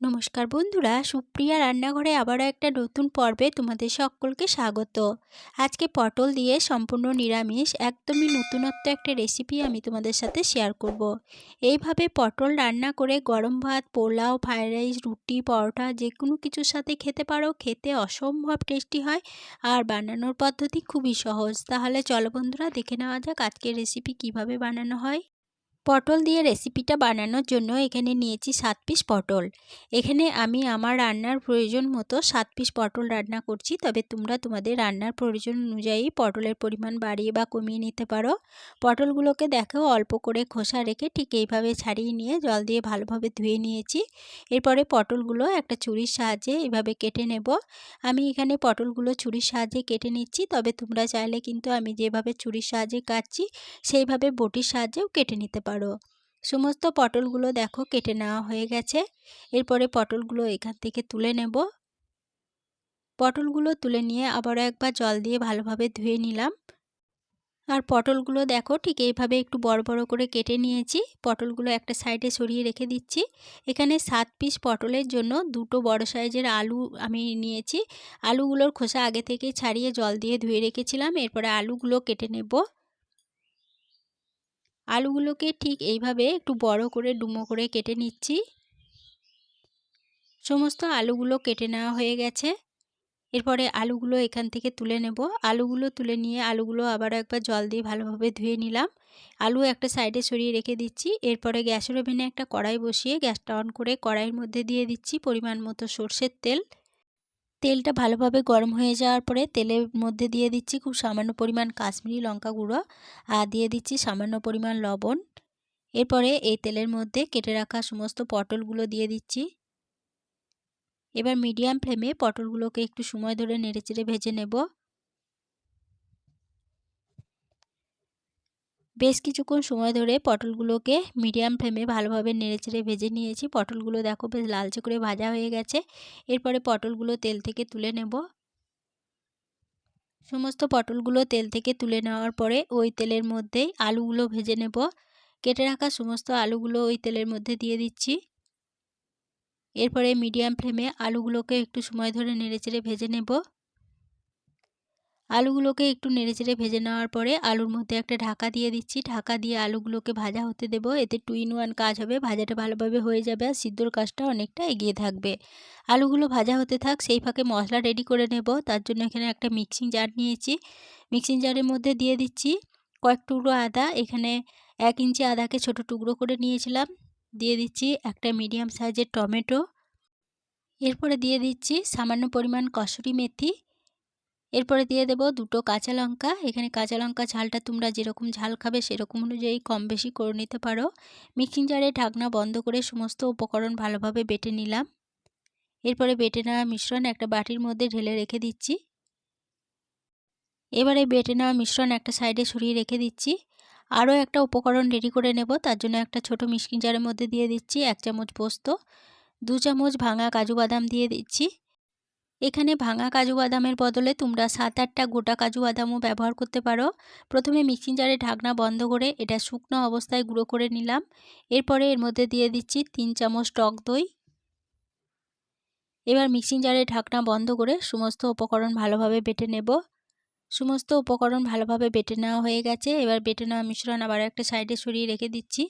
নমস্কার বন্ধুরা, সুপ্রিয়া রান্নাঘরে আবারও একটা নতুন পর্বে তোমাদের সকলকে স্বাগত। আজকে পটল দিয়ে সম্পূর্ণ নিরামিষ একদমই নতুনত্ব একটা রেসিপি আমি তোমাদের সাথে শেয়ার করব। এইভাবে পটল রান্না করে গরম ভাত, পোলাও, ফ্রাইড রাইস, রুটি, পরোটা যে কোনো কিছুর সাথে খেতে পারো। খেতে অসম্ভব টেস্টি হয় আর বানানোর পদ্ধতি খুবই সহজ। তাহলে চলো বন্ধুরা, দেখে নেওয়া যাক আজকের রেসিপি কিভাবে বানানো হয়। পটল দিয়ে রেসিপিটা বানানোর জন্য এখানে নিয়েছি 7 পিস পটল। এখানে আমি আমার রান্নার প্রয়োজন মতো 7 পিস পটল রান্না করছি, তবে তোমরা তোমাদের রান্নার প্রয়োজন অনুযায়ী পটলের পরিমাণ বাড়িয়ে বা কমিয়ে নিতে পারো। পটলগুলোকে দেখো অল্প করে খোসা রেখে ঠিক এইভাবে ছাড়িয়ে নিয়ে জল দিয়ে ভালোভাবে ধুয়ে নিয়েছি। এরপরে পটলগুলো একটা ছুরির সাহায্যে এভাবে কেটে নেব। আমি এখানে পটলগুলো ছুরির সাহায্যে কেটে নিচ্ছি, তবে তোমরা চাইলে কিন্তু আমি যেভাবে ছুরির সাহায্যে কাটছি সেইভাবে বটির সাহায্যেও কেটে নিতে পারো। সমস্ত পটলগুলো দেখো কেটে নেওয়া হয়ে গেছে। এরপরে পটলগুলো এখান থেকে তুলে নেব। পটলগুলো তুলে নিয়ে আবারও একবার জল দিয়ে ভালোভাবে ধুয়ে নিলাম। আর পটলগুলো দেখো ঠিক এইভাবে একটু বড় বড় করে কেটে নিয়েছি। পটলগুলো একটা সাইডে সরিয়ে রেখে দিচ্ছি। এখানে 7 পিস পটলের জন্য দুটো বড় সাইজের আলু আমি নিয়েছি। আলুগুলোর খোসা আগে থেকে ছাড়িয়ে জল দিয়ে ধুয়ে রেখেছিলাম। এরপরে আলুগুলো কেটে নেব। আলুগুলোকে ঠিক এইভাবে একটু বড় করে ডুমো করে কেটে নিচ্ছি। সমস্ত আলুগুলো কেটে নেওয়া হয়ে গেছে। এরপরে আলুগুলো এখান থেকে তুলে নেব। আলুগুলো তুলে নিয়ে আলুগুলো আবার একবার জল দিয়ে ভালোভাবে ধুয়ে নিলাম। আলু একটা সাইডে সরিয়ে রেখে দিচ্ছি। এরপরে গ্যাসের ওভেনে একটা কড়াই বসিয়ে গ্যাসটা অন করে কড়াইয়ের মধ্যে দিয়ে দিচ্ছি পরিমাণ মতো সরষের তেল। তেলটা ভালোভাবে গরম হয়ে যাওয়ার পরে তেলের মধ্যে দিয়ে দিচ্ছি খুব সামান্য পরিমাণ কাশ্মীরি লঙ্কা গুঁড়ো আর দিয়ে দিচ্ছি সামান্য পরিমাণ লবণ। এরপরে এই তেলের মধ্যে কেটে রাখা সমস্ত পটলগুলো দিয়ে দিচ্ছি। এবার মিডিয়াম ফ্লেমে পটলগুলোকে একটু সময় ধরে নেড়েচেড়ে ভেজে নেব। বেশ কিছুক্ষণ সময় ধরে পটলগুলোকে মিডিয়াম ফ্লেমে ভালোভাবে নেড়েচেড়ে ভেজে নিয়েছি। পটলগুলো দেখো বেশ লালচে করে ভাজা হয়ে গেছে। এরপরে পটলগুলো তেল থেকে তুলে নেব। সমস্ত পটলগুলো তেল থেকে তুলে নেওয়ার পরে ওই তেলের মধ্যেই আলুগুলো ভেজে নেব। কেটে রাখা সমস্ত আলুগুলো ওই তেলের মধ্যে দিয়ে দিচ্ছি। এরপরে মিডিয়াম ফ্লেমে আলুগুলোকে একটু সময় ধরে নেড়েচেড়ে ভেজে নেব। আলুগুলোকে একটু নেড়েচেড়ে ভেজে নেওয়ার পরে আলুর মধ্যে একটা ঢাকা দিয়ে দিচ্ছি। ঢাকা দিয়ে আলুগুলোকে ভাজা হতে দেব। এতে 2 in 1 কাজ হবে, ভাজাটা ভালোভাবে হয়ে যাবে আর সিদ্ধর কাজটা অনেকটা এগিয়ে থাকবে। আলুগুলো ভাজা হতে থাক, সেই ফাঁকে মশলা রেডি করে নেব। তার জন্য এখানে একটা মিক্সিং জার নিয়েছি। মিক্সিং জারের মধ্যে দিয়ে দিচ্ছি কয়েক টুকরো আদা। এখানে 1 ইঞ্চি আদাকে ছোট টুকরো করে নিয়েছিলাম। দিয়ে দিচ্ছি একটা মিডিয়াম সাইজের টমেটো। এরপরে দিয়ে দিচ্ছি সামান্য পরিমাণ কসুরি মেথি। এরপরে দিয়ে দেব দুটো কাঁচা লঙ্কা। এখানে কাঁচা লঙ্কা ঝালটা তোমরা যেরকম ঝাল খাবে সেরকম অনুযায়ী কম বেশি করে নিতে পারো। মিক্সিং জারে ঢাকনা বন্ধ করে সমস্ত উপকরণ ভালোভাবে বেটে নিলাম। এরপরে বেটে নেওয়া মিশ্রণ একটা বাটির মধ্যে ঢেলে রেখে দিচ্ছি। এবারে বেটে নেওয়া মিশ্রণ একটা সাইডে সরিয়ে রেখে দিচ্ছি। আরও একটা উপকরণ রেডি করে নেব। তার জন্য একটা ছোট মিক্সিং জারের মধ্যে দিয়ে দিচ্ছি 1 চামচ পোস্ত, 2 চামচ ভাঙা কাজু বাদাম দিয়ে দিচ্ছি। এখানে ভাঙা কাজু বাদামের বদলে তোমরা 7-8টা গোটা কাজু বাদামও ব্যবহার করতে পারো। প্রথমে মিক্সিং জারে ঢাকনা বন্ধ করে এটা শুকনো অবস্থায় গুঁড়ো করে নিলাম। এরপরে এর মধ্যে দিয়ে দিচ্ছি 3 চামচ টক দই। এবার মিক্সিং জারে ঢাকনা বন্ধ করে সমস্ত উপকরণ ভালোভাবে বেটে নেব। সমস্ত উপকরণ ভালোভাবে বেটে নেওয়া হয়ে গেছে। এবার বেটে নেওয়া মিশ্রণ আবার একটা সাইডে সরিয়ে রেখে দিচ্ছি।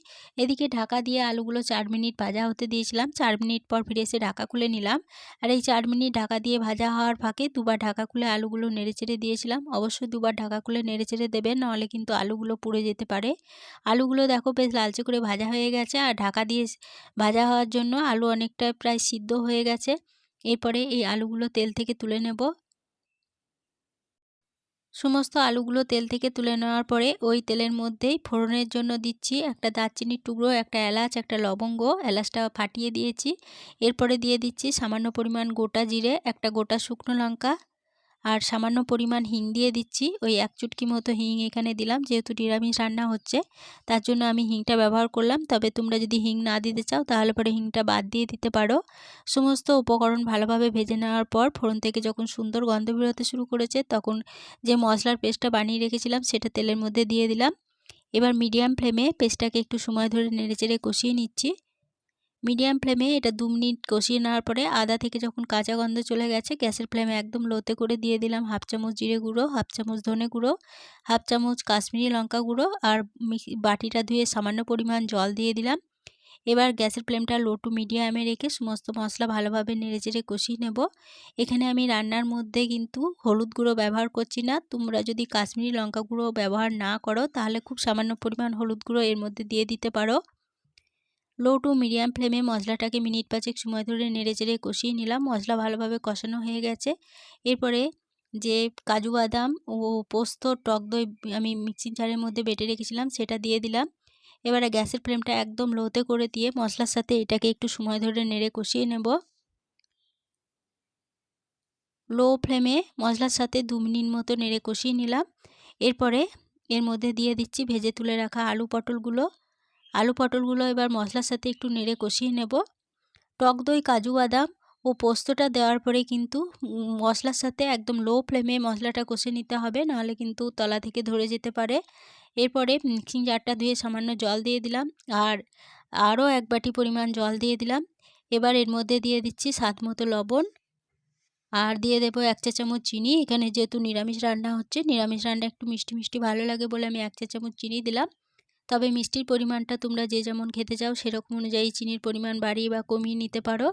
এদিকে ঢাকা দিয়ে আলুগুলো 4 মিনিট ভাজা হতে দিয়েছিলাম। 4 মিনিট পর ফিরে এসে ঢাকা খুলে নিলাম। আর এই 4 মিনিট ঢাকা দিয়ে ভাজা হওয়ার ফাঁকে দুবার ঢাকা খুলে আলুগুলো নেড়েচেড়ে দিয়েছিলাম। অবশ্যই দুবার ঢাকা খুলে নেড়েচেড়ে দেবেন, নাহলে কিন্তু আলুগুলো পুড়ে যেতে পারে। আলুগুলো দেখো বেশ লালচে করে ভাজা হয়ে গেছে আর ঢাকা দিয়ে ভাজা হওয়ার জন্য আলু অনেকটা প্রায় সিদ্ধ হয়ে গেছে। এরপরে এই আলুগুলো তেল থেকে তুলে নেব। সমস্ত আলুগুলো তেল থেকে তুলে নেওয়ার পরে ওই তেলের মধ্যেই ফোড়নের জন্য দিচ্ছি একটা দারচিনির টুকরো, একটা এলাচ, একটা লবঙ্গ। এলাচটা ফাটিয়ে দিয়েছি। এরপরে দিয়ে দিচ্ছি সামান্য পরিমাণ গোটা জিরে, একটা গোটা শুকনো লঙ্কা আর সামান্য পরিমাণ হিং দিয়ে দিচ্ছি। ওই 1 চুটকি মতো হিং এখানে দিলাম, যেহেতু নিরামিষ রান্না হচ্ছে তার জন্য আমি হিংটা ব্যবহার করলাম। তবে তোমরা যদি হিং না দিতে চাও তাহলে পরে হিংটা বাদ দিয়ে দিতে পারো। সমস্ত উপকরণ ভালোভাবে ভেজে নেওয়ার পর ফোড়ন থেকে যখন সুন্দর গন্ধ বেরোতে শুরু করেছে তখন যে মশলার পেস্টটা বানিয়ে রেখেছিলাম সেটা তেলের মধ্যে দিয়ে দিলাম। এবার মিডিয়াম ফ্লেমে পেস্টটাকে একটু সময় ধরে নেড়েচেড়ে কষিয়ে নিচ্ছি। মিডিয়াম ফ্লেমে এটা 2 মিনিট কষিয়ে নেওয়ার পরে আদা থেকে যখন কাঁচা গন্ধ চলে গেছে, গ্যাসের ফ্লেমে একদম লোতে করে দিয়ে দিলাম হাফ চামচ জিরে গুঁড়ো, হাফ চামচ ধনে গুঁড়ো, হাফ চামচ কাশ্মীরি লঙ্কা গুঁড়ো আর বাটিটা ধুয়ে সামান্য পরিমাণ জল দিয়ে দিলাম। এবার গ্যাসের ফ্লেমটা লো টু মিডিয়ামে রেখে সমস্ত মশলা ভালোভাবে নেড়েচেড়ে কষিয়ে নেব। এখানে আমি রান্নার মধ্যে কিন্তু হলুদ গুঁড়ো ব্যবহার করছি না। তোমরা যদি কাশ্মীরি লঙ্কা গুঁড়ো ব্যবহার না করো তাহলে খুব সামান্য পরিমাণ হলুদ গুঁড়ো এর মধ্যে দিয়ে দিতে পারো। লো টু মিডিয়াম ফ্লেমে মশলাটাকে মিনিট 5 সময় ধরে নেড়েচেড়ে কষিয়ে নিলাম। মশলা ভালোভাবে কষানো হয়ে গেছে। এরপরে যে কাজু বাদাম ও পোস্ত টক দই আমি মিক্সিং জারের মধ্যে বেটে রেখেছিলাম সেটা দিয়ে দিলাম। এবারে গ্যাসের ফ্লেমটা একদম লোতে করে দিয়ে মশলার সাথে এটাকে একটু সময় ধরে নেড়ে কষিয়ে নেব। লো ফ্লেমে মশলার সাথে 2 মিনিট মতো নেড়ে কষিয়ে নিলাম। এরপরে এর মধ্যে দিয়ে দিচ্ছি ভেজে তুলে রাখা আলু পটলগুলো এবার মশলার সাথে একটু নেড়ে কষিয়ে নেব। টক দই, কাজু বাদাম ও পোস্তটা দেওয়ার পরে কিন্তু মশলার সাথে একদম লো ফ্লেমে মশলাটা কষে নিতে হবে, নাহলে কিন্তু তলা থেকে ধরে যেতে পারে। এরপরে মিক্সিং জারটা ধুয়ে সামান্য জল দিয়ে দিলাম আর আরও 1 বাটি পরিমাণ জল দিয়ে দিলাম। এবার এর মধ্যে দিয়ে দিচ্ছি স্বাদ মতো লবণ আর দিয়ে দেবো 1 চা চামচ চিনি। এখানে যেহেতু নিরামিষ রান্না হচ্ছে, নিরামিষ রান্না একটু মিষ্টি মিষ্টি ভালো লাগে বলে আমি 1 চা চামচ চিনি দিলাম। তবে মিষ্টির পরিমাণটা তোমরা যে যেমন খেতে চাও সেরকম অনুযায়ী চিনির পরিমাণ বাড়িয়ে বা কমিয়ে নিতে পারো।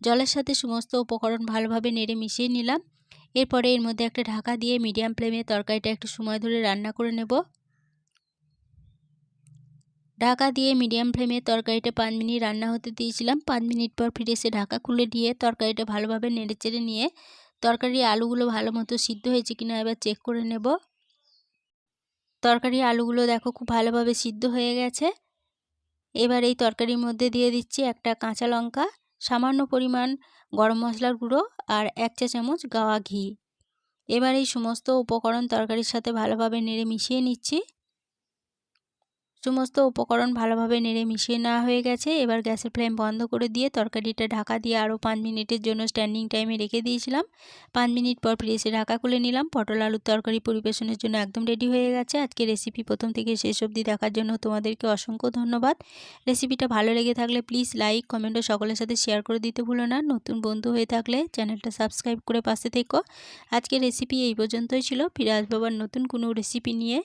জলের সাথে সমস্ত উপকরণ ভালোভাবে নেড়ে মিশিয়ে নিলাম। এরপরে এর মধ্যে একটা ঢাকা দিয়ে মিডিয়াম ফ্লেমে তরকারিটা একটু সময় ধরে রান্না করে নেব। ঢাকা দিয়ে মিডিয়াম ফ্লেমে তরকারিটা 5 মিনিট রান্না হতে দিয়েছিলাম। 5 মিনিট পর ফিরে এসে ঢাকা খুলে দিয়ে তরকারিটা ভালোভাবে নেড়েচেড়ে নিয়ে তরকারির আলুগুলো ভালো মতো সিদ্ধ হয়েছে কিনা এবার চেক করে নেব। তরকারির আলুগুলো দেখো খুব ভালোভাবে সিদ্ধ হয়ে গেছে। এবার এই তরকারির মধ্যে দিয়ে দিচ্ছি একটা কাঁচা লঙ্কা, সামান্য পরিমাণ গরম মশলার গুঁড়ো আর 1 চা চামচ গাওয়া ঘি। এবার এই সমস্ত উপকরণ তরকারির সাথে ভালোভাবে নেড়ে মিশিয়ে নিচ্ছি। সমস্ত উপকরণ ভালোভাবে নেড়ে মিশিয়ে নেওয়া হয়ে গেছে। এবার গ্যাসের ফ্লেম বন্ধ করে দিয়ে তরকারিটা ঢাকা দিয়ে আরও 5 মিনিটের জন্য স্ট্যান্ডিং টাইমে রেখে দিয়েছিলাম। 5 মিনিট পর ফিরে এসে ঢাকা খুলে নিলাম। পটল আলুর তরকারি পরিবেশনের জন্য একদম রেডি হয়ে গেছে। আজকে রেসিপি প্রথম থেকে শেষ অবধি দেখার জন্য তোমাদেরকে অসংখ্য ধন্যবাদ। রেসিপিটা ভালো লেগে থাকলে প্লিজ লাইক, কমেন্ট ও সকলের সাথে শেয়ার করে দিতে ভুলো না। নতুন বন্ধু হয়ে থাকলে চ্যানেলটা সাবস্ক্রাইব করে পাশে থেকো। আজকের রেসিপি এই পর্যন্তই ছিল। ফিরে আসবো আবার নতুন কোনো রেসিপি নিয়ে।